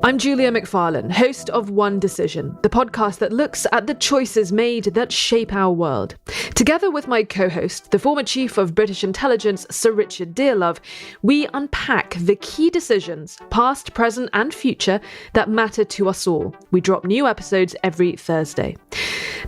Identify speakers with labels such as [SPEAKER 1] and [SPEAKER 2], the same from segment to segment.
[SPEAKER 1] I'm Julia McFarlane, host of One Decision, the podcast that looks at the choices made that shape our world. Together with my co-host, the former chief of British intelligence, Sir Richard Dearlove, we unpack the key decisions, past, present and future, that matter to us all. We drop new episodes every Thursday.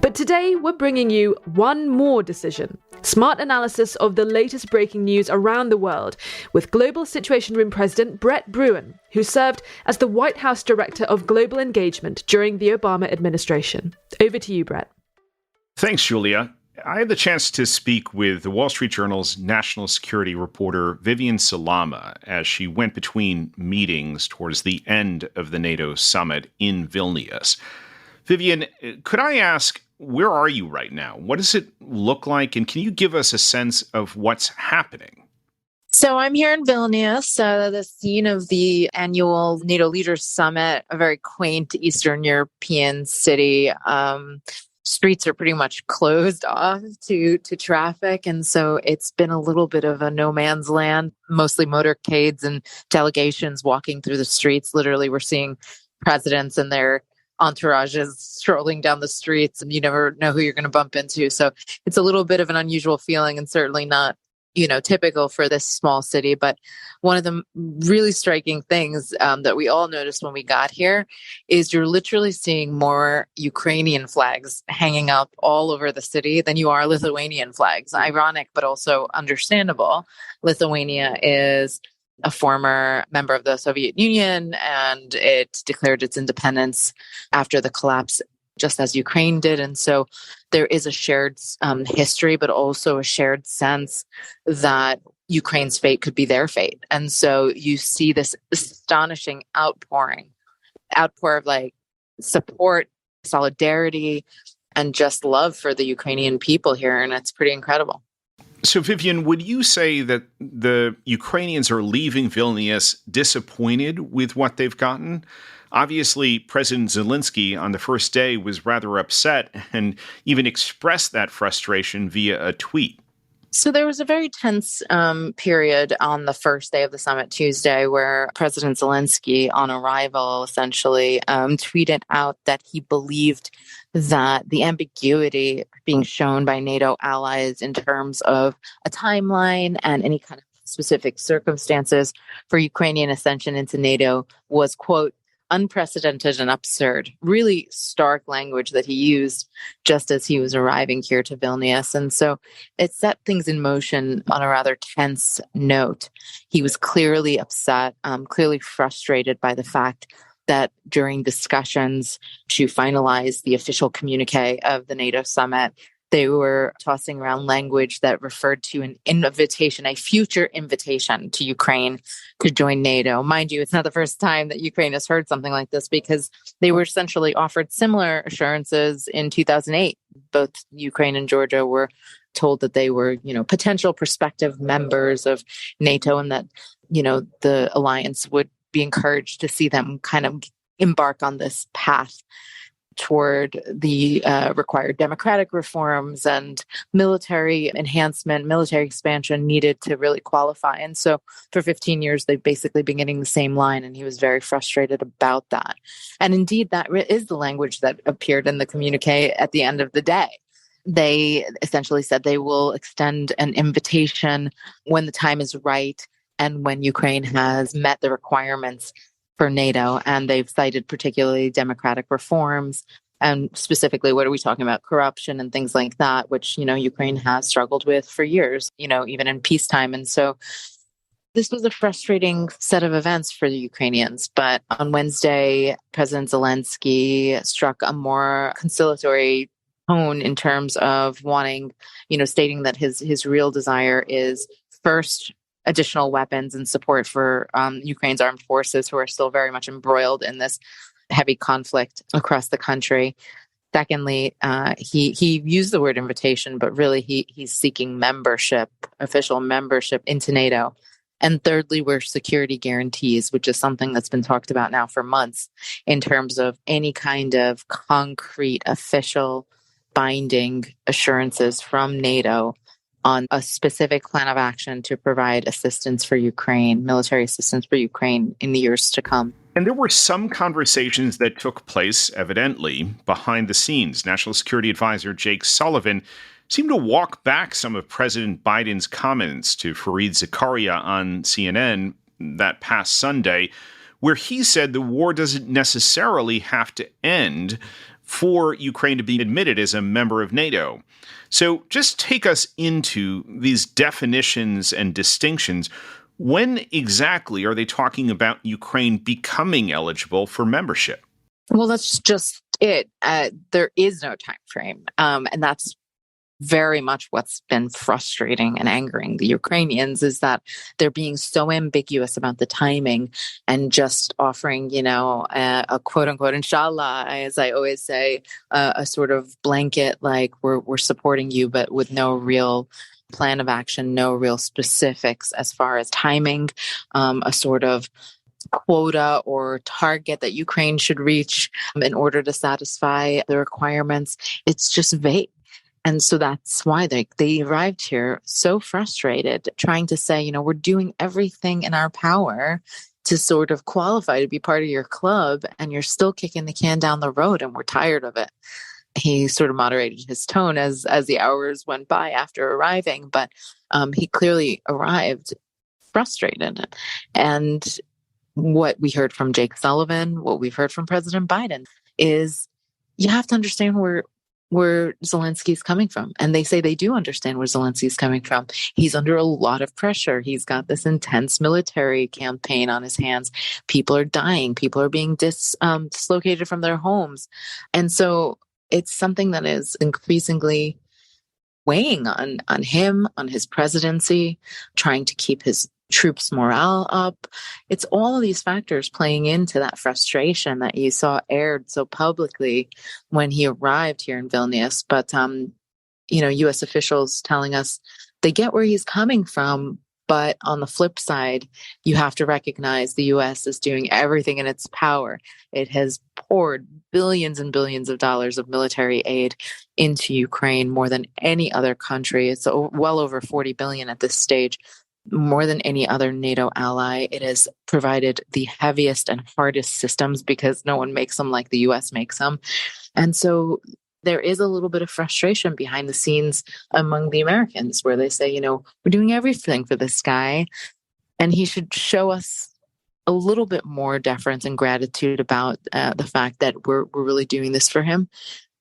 [SPEAKER 1] But today, we're bringing you one more decision. Smart analysis of the latest breaking news around the world with Global Situation Room President Brett Bruen, who served as the White House Director of Global Engagement during the Obama administration. Over to you, Brett.
[SPEAKER 2] Thanks, Julia. I had the chance to speak with the Wall Street Journal's national security reporter Vivian Salama as she went between meetings towards the end of the NATO summit in Vilnius. Vivian, could I ask, where are you right now? What does it look like? And can you give us a sense of what's happening?
[SPEAKER 3] So I'm here in Vilnius, the scene of the annual NATO Leaders Summit, a very quaint Eastern European city. Streets are pretty much closed off to traffic. And so it's been a little bit of a no man's land, mostly motorcades and delegations walking through the streets. Literally, we're seeing presidents and their entourages strolling down the streets, and you never know who you're going to bump into. So it's a little bit of an unusual feeling and certainly not, typical for this small city. But one of the really striking things that we all noticed when we got here is you're literally seeing more Ukrainian flags hanging up all over the city than you are Lithuanian flags. Ironic, but also understandable. Lithuania is a former member of the Soviet Union, and it declared its independence after the collapse, just as Ukraine did. And so there is a shared history, but also a shared sense that Ukraine's fate could be their fate. And so you see this astonishing outpour of support, solidarity, and just love for the Ukrainian people here. And it's pretty incredible.
[SPEAKER 2] So, Vivian, would you say that the Ukrainians are leaving Vilnius disappointed with what they've gotten? Obviously, President Zelensky on the first day was rather upset and even expressed that frustration via a tweet.
[SPEAKER 3] So there was a very tense period on the first day of the summit, Tuesday, where President Zelensky, on arrival, essentially tweeted out that he believed that the ambiguity being shown by NATO allies in terms of a timeline and any kind of specific circumstances for Ukrainian ascension into NATO was, quote, unprecedented and absurd. Really stark language that he used just as he was arriving here to Vilnius. And so it set things in motion on a rather tense note. He was clearly upset, clearly frustrated by the fact that during discussions to finalize the official communique of the NATO summit, they were tossing around language that referred to an invitation, a future invitation to Ukraine to join NATO. Mind you, it's not the first time that Ukraine has heard something like this, because they were essentially offered similar assurances in 2008. Both Ukraine and Georgia were told that they were, potential prospective members of NATO, and that, the alliance would be encouraged to see them kind of embark on this path toward the required democratic reforms and military enhancement, military expansion needed to really qualify. And so for 15 years, they've basically been getting the same line, and he was very frustrated about that. And indeed, that is the language that appeared in the communique at the end of the day. They essentially said they will extend an invitation when the time is right and when Ukraine has met the requirements for NATO. And they've cited particularly democratic reforms, and specifically, what are we talking about? Corruption and things like that, which, Ukraine has struggled with for years, even in peacetime. And so this was a frustrating set of events for the Ukrainians. But on Wednesday, President Zelensky struck a more conciliatory tone in terms of wanting, stating that his real desire is, first, additional weapons and support for Ukraine's armed forces, who are still very much embroiled in this heavy conflict across the country. Secondly, he used the word invitation, but really he's seeking membership, official membership into NATO. And thirdly, were security guarantees, which is something that's been talked about now for months in terms of any kind of concrete, official, binding assurances from NATO on a specific plan of action to provide assistance for Ukraine, military assistance for Ukraine in the years to come.
[SPEAKER 2] And there were some conversations that took place, evidently, behind the scenes. National Security Advisor Jake Sullivan seemed to walk back some of President Biden's comments to Fareed Zakaria on CNN that past Sunday, where he said the war doesn't necessarily have to end for Ukraine to be admitted as a member of NATO. So just take us into these definitions and distinctions. When exactly are they talking about Ukraine becoming eligible for membership?
[SPEAKER 3] Well, that's just it. There is no time frame. And that's very much what's been frustrating and angering the Ukrainians, is that they're being so ambiguous about the timing and just offering, a quote unquote, inshallah, as I always say, a sort of blanket, like we're supporting you, but with no real plan of action, no real specifics as far as timing, a sort of quota or target that Ukraine should reach in order to satisfy the requirements. It's just vague. And so that's why they arrived here so frustrated, trying to say, we're doing everything in our power to sort of qualify to be part of your club, and you're still kicking the can down the road, and we're tired of it. He sort of moderated his tone as the hours went by after arriving, but he clearly arrived frustrated. And what we heard from Jake Sullivan, what we've heard from President Biden, is you have to understand where Zelensky's coming from. And they say they do understand where Zelensky's coming from. He's under a lot of pressure. He's got this intense military campaign on his hands. People are dying. People are being dislocated from their homes. And so it's something that is increasingly weighing on him, on his presidency, trying to keep his troops' morale up. It's all of these factors playing into that frustration that you saw aired so publicly when he arrived here in Vilnius. But, U.S. officials telling us they get where he's coming from. But on the flip side, you have to recognize the U.S. is doing everything in its power. It has poured billions and billions of dollars of military aid into Ukraine, more than any other country. It's well over 40 billion at this stage. More than any other NATO ally. It has provided the heaviest and hardest systems because no one makes them like the US makes them. And so there is a little bit of frustration behind the scenes among the Americans where they say, we're doing everything for this guy, and he should show us a little bit more deference and gratitude about the fact that we're really doing this for him.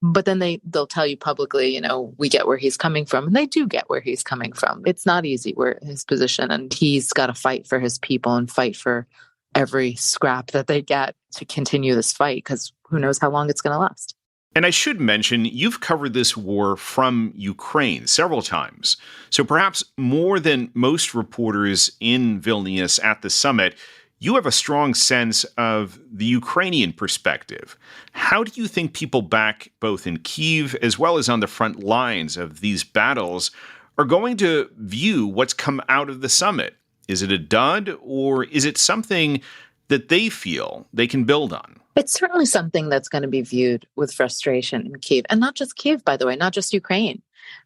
[SPEAKER 3] But then they'll tell you publicly, we get where he's coming from. And they do get where he's coming from. It's not easy where his position, and he's got to fight for his people and fight for every scrap that they get to continue this fight, because who knows how long it's going to last.
[SPEAKER 2] And I should mention, you've covered this war from Ukraine several times. So perhaps more than most reporters in Vilnius at the summit, you have a strong sense of the Ukrainian perspective. How do you think people back both in Kyiv as well as on the front lines of these battles are going to view what's come out of the summit? Is it a dud, or is it something that they feel they can build on?
[SPEAKER 3] It's certainly something that's going to be viewed with frustration in Kyiv. And not just Kyiv, by the way, not just Ukraine.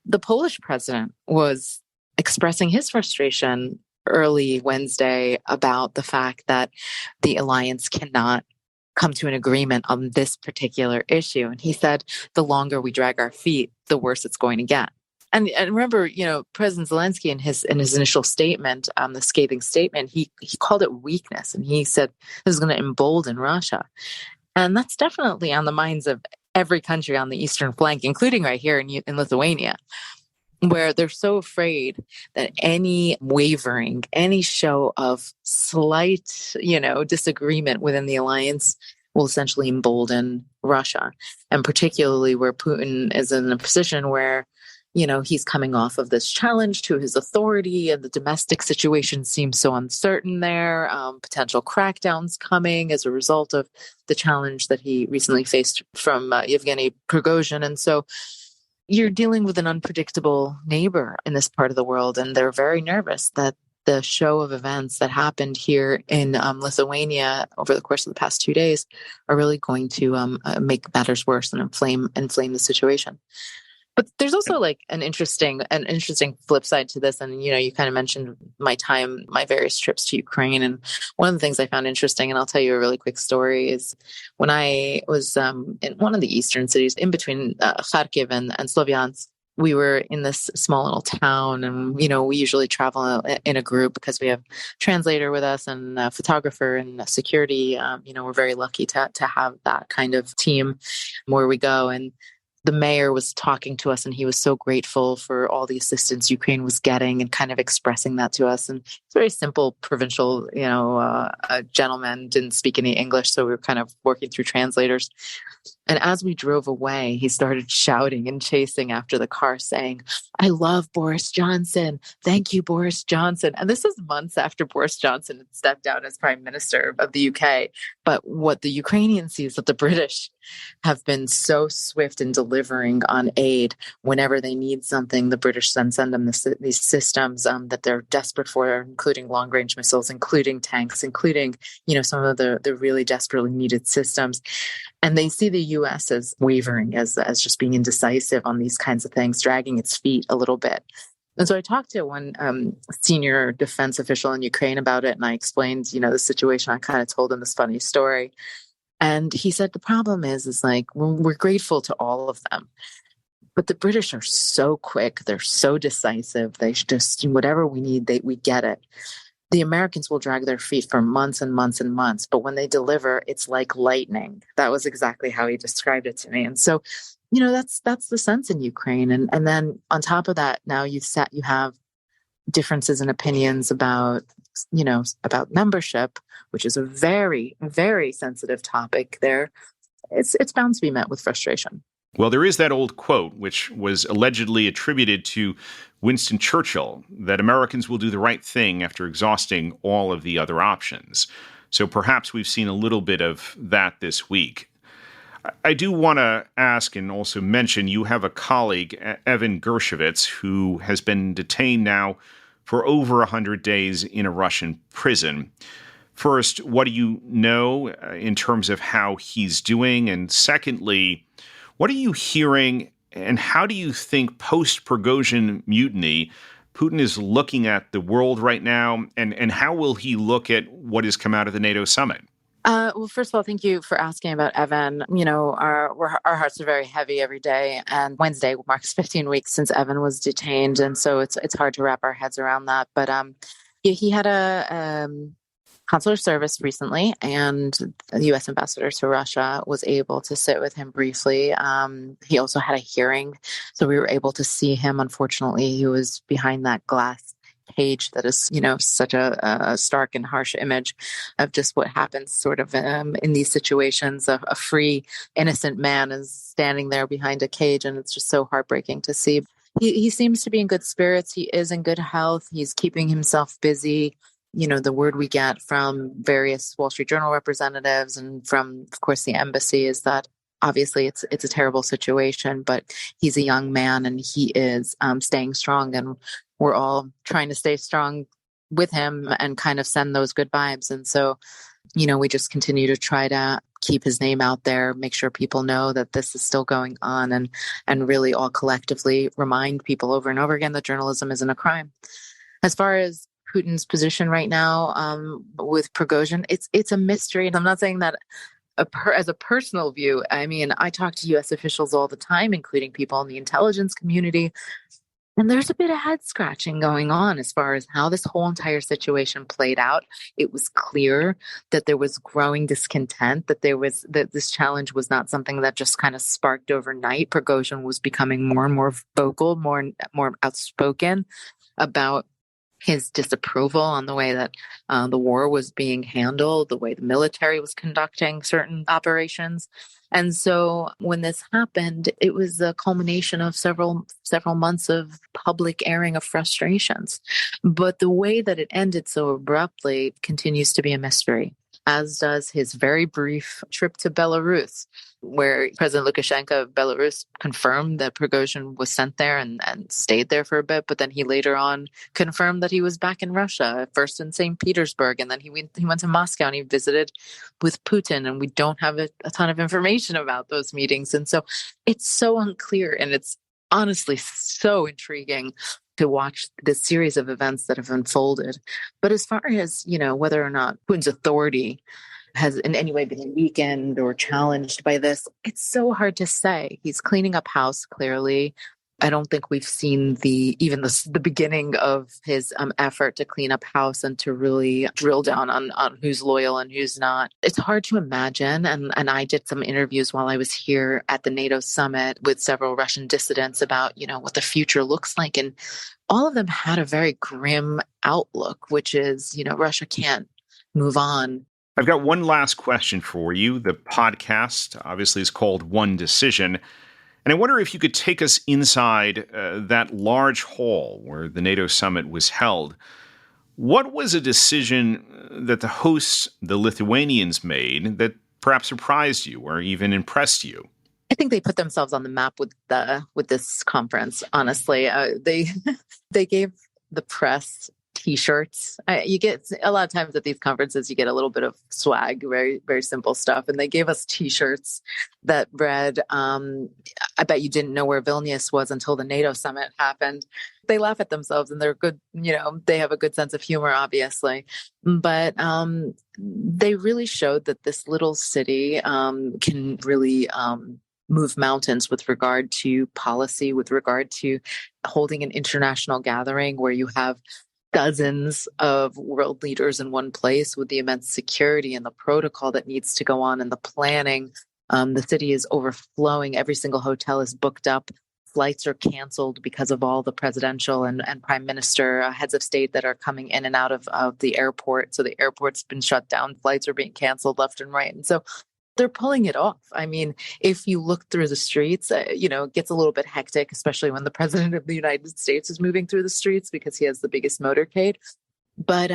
[SPEAKER 3] The Polish president was expressing his frustration early Wednesday about the fact that the alliance cannot come to an agreement on this particular issue. And he said, the longer we drag our feet, the worse it's going to get. And remember, President Zelensky in his initial statement, the scathing statement, he called it weakness. And he said this is going to embolden Russia. And that's definitely on the minds of every country on the eastern flank, including right here in Lithuania, where they're so afraid that any wavering, any show of slight, disagreement within the alliance will essentially embolden Russia. And particularly where Putin is in a position where, he's coming off of this challenge to his authority, and the domestic situation seems so uncertain there. Potential crackdowns coming as a result of the challenge that he recently faced from Yevgeny Prigozhin. And so you're dealing with an unpredictable neighbor in this part of the world, and they're very nervous that the show of events that happened here in Lithuania over the course of the past 2 days are really going to make matters worse and inflame the situation. But there's also like an interesting flip side to this. And, you kind of mentioned my various trips to Ukraine. And one of the things I found interesting, and I'll tell you a really quick story, is when I was in one of the eastern cities in between Kharkiv and Sloviansk. We were in this small little town, and, we usually travel in a group because we have a translator with us and a photographer and a security. We're very lucky to have that kind of team where we go. And the mayor was talking to us, and he was so grateful for all the assistance Ukraine was getting and kind of expressing that to us. And it's very simple provincial, a gentleman, didn't speak any English. So we were kind of working through translators. And as we drove away, he started shouting and chasing after the car, saying, "I love Boris Johnson. Thank you, Boris Johnson." And this is months after Boris Johnson had stepped down as Prime Minister of the UK. But what the Ukrainians see is that the British have been so swift in delivering on aid. Whenever they need something, the British then send them these systems that they're desperate for, including long-range missiles, including tanks, including, some of the really desperately needed systems. And they see the U.S. as wavering, as just being indecisive on these kinds of things, dragging its feet a little bit. And so I talked to one senior defense official in Ukraine about it, and I explained, the situation. I kind of told him this funny story. And he said, the problem is like, we're grateful to all of them. But the British are so quick. They're so decisive. They just, whatever we need, we get it. The Americans will drag their feet for months and months and months. But when they deliver, it's like lightning. That was exactly how he described it to me. And so, that's the sense in Ukraine. And then on top of that, now you have differences in opinions about membership, which is a very, very sensitive topic there. It's bound to be met with frustration.
[SPEAKER 2] Well, there is that old quote, which was allegedly attributed to Winston Churchill, that Americans will do the right thing after exhausting all of the other options. So perhaps we've seen a little bit of that this week. I do want to ask and also mention you have a colleague, Evan Gershkovich, who has been detained now for over 100 days in a Russian prison. First, what do you know in terms of how he's doing? And secondly, what are you hearing, and how do you think post-Prigozhin mutiny Putin is looking at the world right now, and how will he look at what has come out of the NATO summit?
[SPEAKER 3] Well, first of all, thank you for asking about Evan. Our hearts are very heavy every day, and Wednesday marks 15 weeks since Evan was detained, and so it's hard to wrap our heads around that. But he had a consular service recently, and the U.S. ambassador to Russia was able to sit with him briefly. He also had a hearing, so we were able to see him. Unfortunately, he was behind that glass cage that is, such a stark and harsh image of just what happens sort of in these situations. A free, innocent man is standing there behind a cage, and it's just so heartbreaking to see. He seems to be in good spirits. He is in good health. He's keeping himself busy. The word we get from various Wall Street Journal representatives and from, of course, the embassy is that obviously it's a terrible situation, but he's a young man and he is staying strong, and we're all trying to stay strong with him and kind of send those good vibes. And so, we just continue to try to keep his name out there, make sure people know that this is still going on, and really all collectively remind people over and over again that journalism isn't a crime. As far as Putin's position right now with Prigozhin, it's a mystery. And I'm not saying that as a personal view. I mean, I talk to U.S. officials all the time, including people in the intelligence community. And there's a bit of head scratching going on as far as how this whole entire situation played out. It was clear that there was growing discontent, that this challenge was not something that just kind of sparked overnight. Prigozhin was becoming more and more vocal, more outspoken about his disapproval on the way that the war was being handled, the way the military was conducting certain operations. And so when this happened, it was the culmination of several months of public airing of frustrations. But the way that it ended so abruptly continues to be a mystery, as does his very brief trip to Belarus, where President Lukashenko of Belarus confirmed that Prigozhin was sent there and stayed there for a bit. But then he later on confirmed that he was back in Russia, first in St. Petersburg, and then he went to Moscow and he visited with Putin. And we don't have a ton of information about those meetings. And so it's so unclear, and it's honestly so intriguing to watch this series of events that have unfolded. But as far as, whether or not Putin's authority has in any way been weakened or challenged by this, it's so hard to say. He's cleaning up house, clearly. I don't think we've seen the beginning of his effort to clean up house and to really drill down on who's loyal and who's not. It's hard to imagine. And I did some interviews while I was here at the NATO summit with several Russian dissidents about, what the future looks like. And all of them had a very grim outlook, which is, Russia can't move on.
[SPEAKER 2] I've got one last question for you. The podcast obviously is called One Decision. And I wonder if you could take us inside that large hall where the NATO summit was held. What was a decision that the hosts, the Lithuanians, made that perhaps surprised you or even impressed you?
[SPEAKER 3] I think they put themselves on the map with this conference. Honestly, they gave the press T-shirts. You get a lot of times at these conferences, you get a little bit of swag, very, very simple stuff. And they gave us T-shirts that read, I bet you didn't know where Vilnius was until the NATO summit happened. They laugh at themselves and they're good, they have a good sense of humor, obviously. But they really showed that this little city can really move mountains with regard to policy, with regard to holding an international gathering where you have dozens of world leaders in one place with the immense security and the protocol that needs to go on and the planning. The city is overflowing. Every single hotel is booked up. Flights are canceled because of all the presidential and prime minister heads of state that are coming in and out of the airport. So the airport's been shut down. Flights are being canceled left and right. And so they're pulling it off. I mean, if you look through the streets, it gets a little bit hectic, especially when the president of the United States is moving through the streets because he has the biggest motorcade. But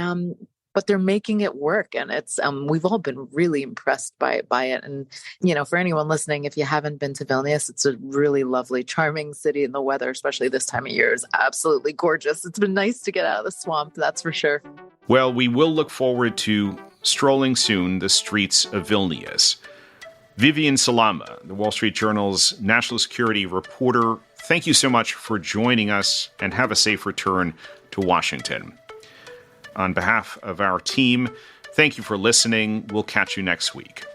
[SPEAKER 3] they're making it work, and it's we've all been really impressed by it. And for anyone listening, if you haven't been to Vilnius, it's a really lovely, charming city, and the weather, especially this time of year, is absolutely gorgeous. It's been nice to get out of the swamp, that's for sure.
[SPEAKER 2] Well, we will look forward to strolling soon the streets of Vilnius. Vivian Salama, the Wall Street Journal's national security reporter, thank you so much for joining us, and have a safe return to Washington. On behalf of our team, thank you for listening. We'll catch you next week.